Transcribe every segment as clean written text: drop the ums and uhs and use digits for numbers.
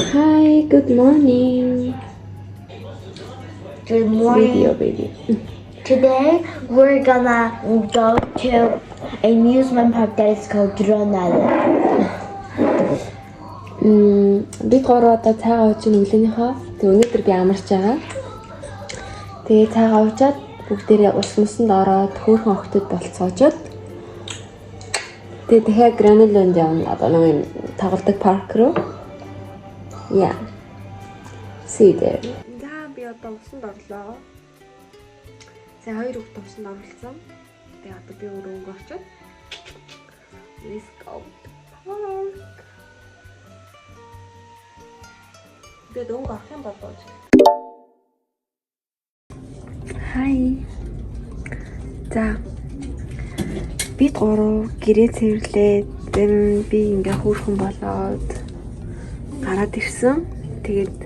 Hi, good morning. Good morning. Video, baby. Today we're gonna go to amusement park that is called Drone Island. Би гурав одоо цайгаа ууж өглөөнийхөө. Тэг өнөөдөр би амарч байгаа. Тэгээ цайгаа уучаад бүгдээрээ ус мөсөнд ороод хөөрхөн охтод болцоожод. Тэгээ дахиад Граниланд явна. Одоо нэг юм тоглодог парк руу. Yeah. See you there. За би одоо усанд орлоо. За хоёр хүүхэд усанд оруулсан. Тэгээ одоо би өөрөө очиод. Let's go. Park. Тэгээд өнгө авах юм болооч. Hi. За. Бид гурав гэрээ цэвэрлээд би ингээ хөөрхөн болоод гараад ирсэн. Тэгээд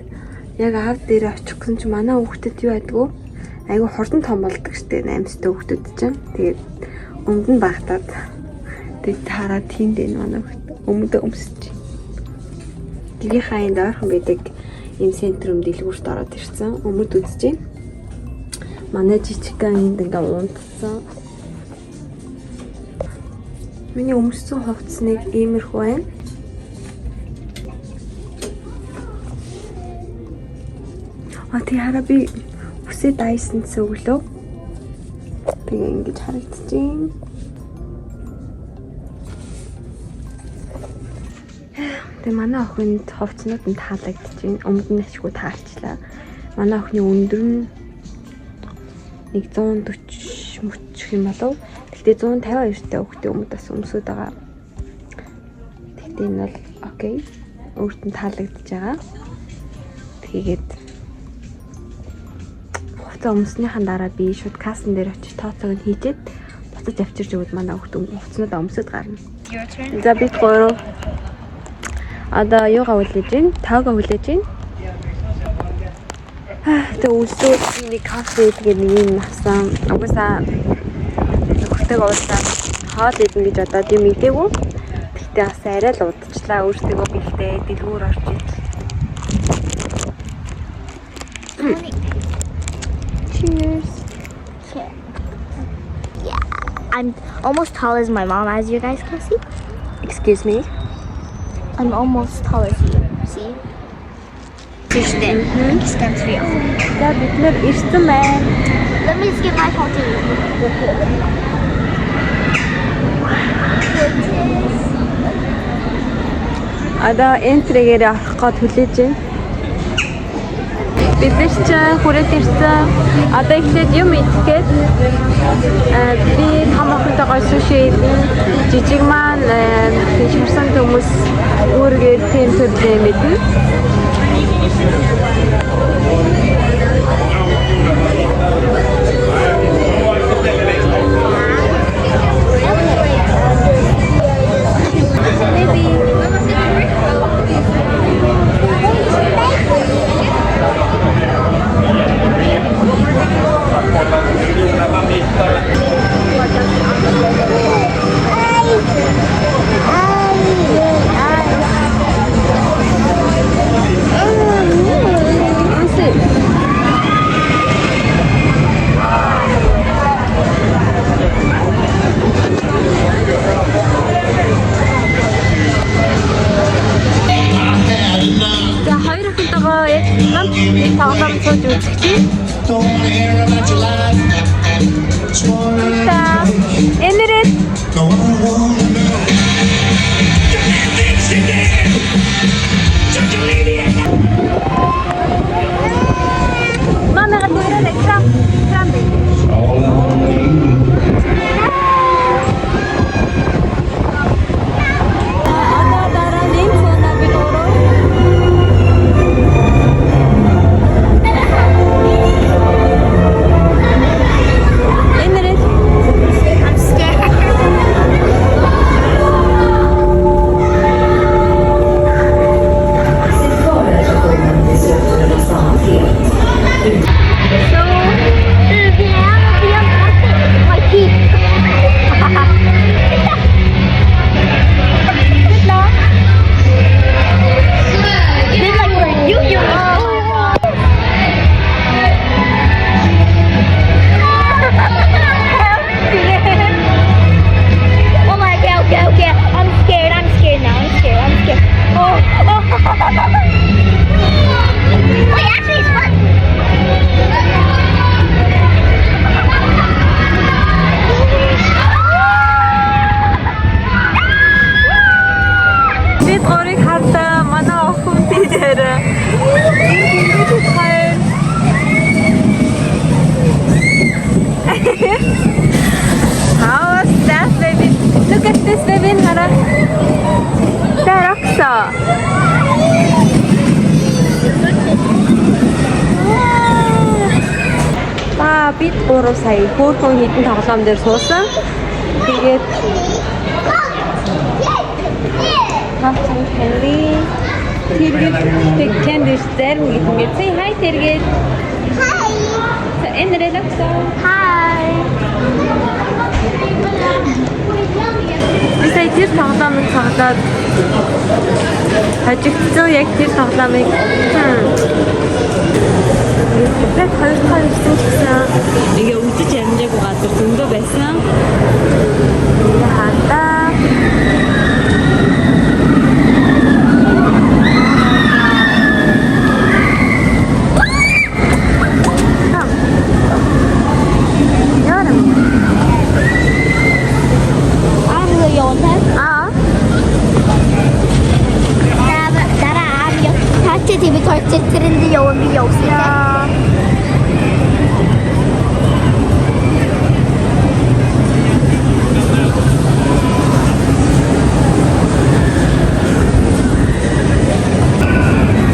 яг аав дээр очих гэсэн чи манай хүүхдэд юу байдгүй? Айгу хурдан том болдог штеп 8-т хүүхдүүд чинь. Тэгээд өмд нь багтаад тэгээд хараад тийм дээ манай хүүхд өмд өмсөж. Гэрийнхаа энд ойрхон байдаг ийм центрум дэлгүүрт ороод ирсэн. Өмд үзэж байна. Манай жижигхэн энд ингээ унтсан. Миний өмссөн хувцсныг иймэрхүү байна. Хараа би үсээ дайсан цөглөө. Тэгээ ингэж харагдчихээн. Тэгээ манай охинд хувцснууд нь таалагдчихээн. Өмд нь ашгүй таарчлаа. Манай охины өндөр нь 140 мөчих юм болов. Гэхдээ 152 та хүүхдээ өмд бас өмсөд байгаа. Гэхдээ энэ бол окей. Өөрт нь таалагдж байгаа. Тэгээд өмснийхэн дараа би шууд кассан дээр очиж тооцоог нь хийжээд буцаж авчирч өгöd манай хүүхд хувцснууд өмсөд гарна. За бид гурав одоо юугаа хүлээж гин? Таага хүлээж гин. Тэ өсөөд нэг кафе гэдэг нэг юм авсан. Угаасаа нөхөртэйг уулзаад хоол идэн гэж одоо тийм мэдээгүй. Гэхдээ бас арай л удажлаа өөртөө бэлдээ дэлгүүр орчих. Cheers. Yeah, I'm almost tall as my mom, as you guys can see. Excuse me. I'm almost tall as you. See? Stands for you. За бид нэр ирсэн байна. Let me just get my phone to you. Одоо энтрэгээр авах гээд хүлээж байна. Бид ч хүрээд ирсэн. Одоо ихлээд юм идэхэд би том охинтойгоо суши жижиг маань ширсэн хүмүүс үүргээр тийм төрлөө мэднэ. I'm scared. 3 сая хөөрхөн хідэн тоглоом дээр суусан. Тэгээд хавцан Henry тэргээд Candice зарим гэдэг. Say hi тэргээд. Hi. Энэ relaxo. Hi. Бисаа тэр тоглоомыг тоглоод хожигдсон яг тэр тоглоомыг яг хоёр дахь ирсэн гэсэн. Ингээ үдэж амжаагүй газар зөндөө байсан. Хатаа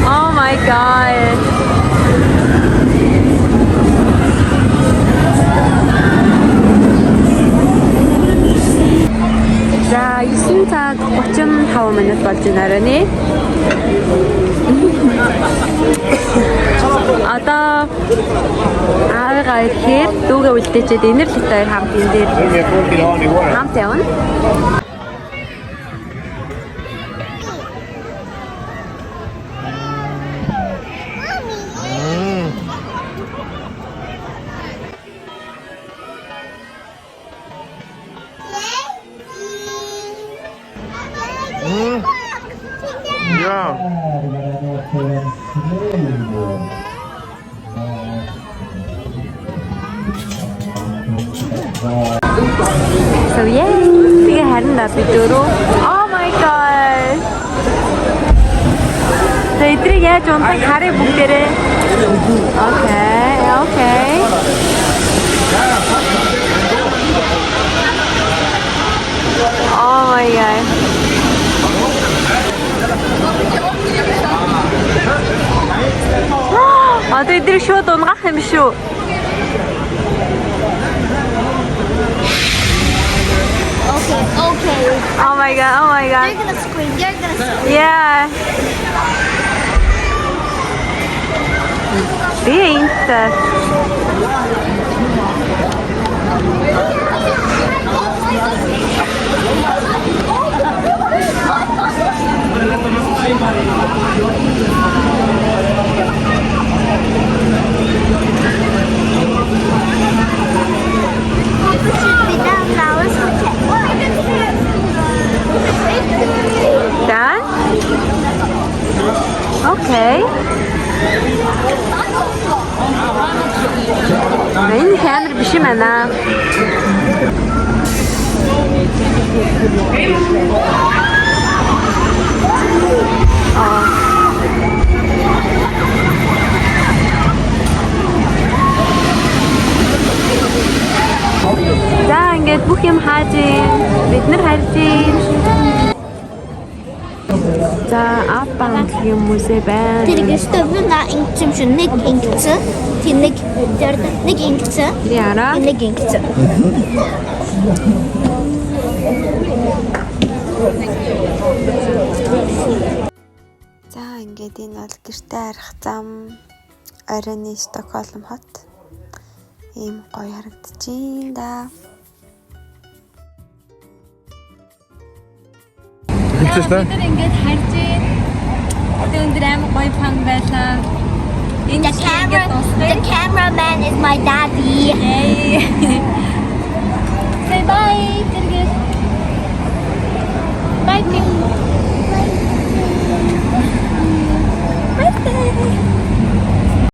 Oh my god. За 9 цаг 35 минут болж байна арай. Одоо аагаа ирэхээр дүүгээ үлдээчээд энэр л хоёр хамт энэ дээр хамт явна. So yay! Тэгээ харин да бид дөрөв. Oh my god. Тэдрийг яаж унтах харъя бүгдээрээ. Okay. Oh my god. Тэдрийг шууд унгах юм шүү. Okay. Oh my god. You're gonna scream. Yeah. Fint. Done? Okay. Энэ камер биш юм байна. За ингээд бүх юм хааж бид нар харж байна. За аппан хүмүүсээ байна. Тэр гэстэн на ингэсэн шүү. Нэг ингэсэн. Тэр нэг ингэсэн. Яра. Нэг ингэсэн. За ингээд энэ бол гэртээ арих зам оройны Стокгольм хот. Ийм гоё харагдчихээн да. Бид нар ингээд харж байна. Өндөр амар гоё фан байлаа. The cameraman is my daddy. Say bye.